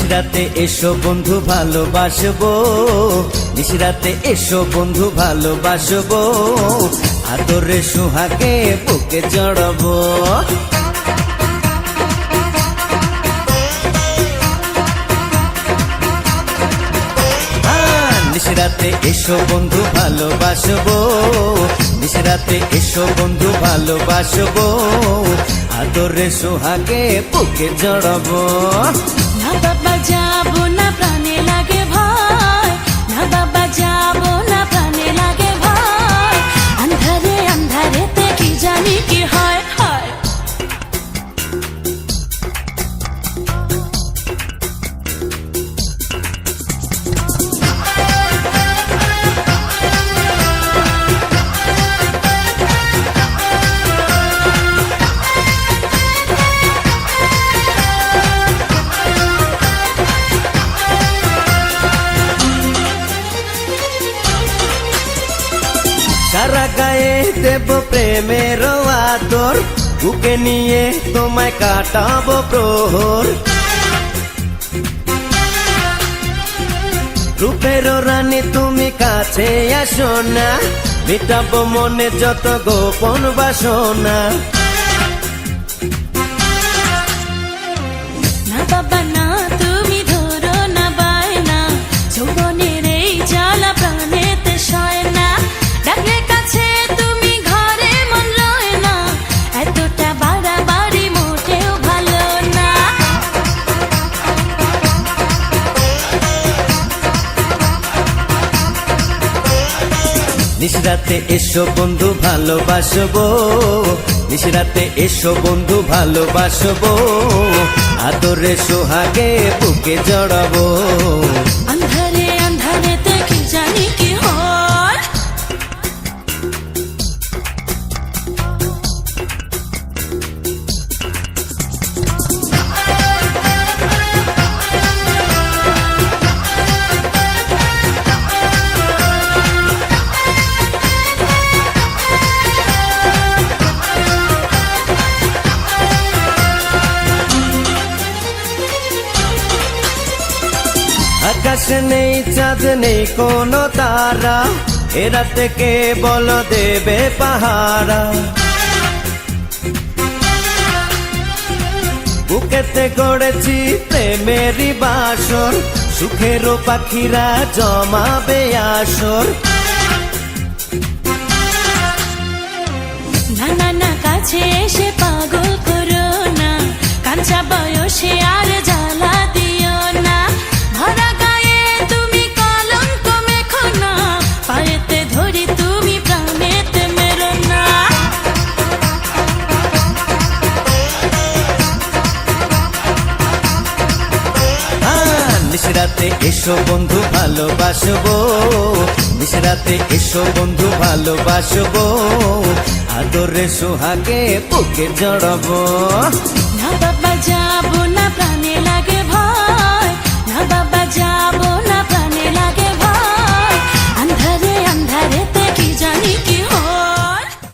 নিশরাতে এসো বন্ধু ভালোবাসবো, নিশরাতে এসো বন্ধু ভালোবাসবো, আদরে সোহাগে বুকে জড়াবো। নিশরাতে এসো বন্ধু ভালোবাসবো, নিশরাতে এসো বন্ধু ভালোবাসবো, আদরে সোহাগে বুকে জড়াবো। না বাবা যাবো না, প্রাণে লাগে ভয়, না বাবা যাবো না, প্রাণে লাগে ভয়, আন্ধারে আন্ধারেতে কি জানি কি হয় হয়। সারা গায়ে দেব প্রেমের আদর, বুকে নিয়ে তোমায় কাটাবো প্রহর। রূপের রানী তুমি কাছে আসো না, মিটাবো মনে যত গোপন বাসনা। না বাবা না, তুমি ধরো না বায়না, যৌবনের এই জ্বালা প্রাণেতে সয় না, ডাকলে কাছে তুমি ঘরে মন লয় না, এতটা বাড়াবাড়ি মোটেও ভালো না। নিশরাতে এসো বন্ধু ভালোবাসবো, নিশরাতে এসো বন্ধু ভালোবাসবো, আদরে সোহাগে বুকে জড়াবো। আন্ধারে আন্ধারেতে কি জানি কি হয়। আকাশ নেই চাঁদ নেই কোনো তারা, এ রাতে কে বল দেবে পাহারা। বুকেতে গড়েছি প্রেমেরই বাসর, সুখেরও পাখিরা জমাবে আসর। না না না, কাছে এসে পাগল করো না, কাঁচা বয়সে আর জ্বালা দিও না, ভরা গায়ে তুমি কলঙ্ক মেখো না, পায়েতে ধরি তুমি প্রাণেতে মেরো না। নিশরাতে এসো বন্ধু ভালোবাসবো, নিশরাতে এসো বন্ধু ভালোবাসবো, আদরে সোহাগে বুকে জড়াবো। না বাবা যাবো না, প্রাণে লাগে ভয়, না বাবা যাবো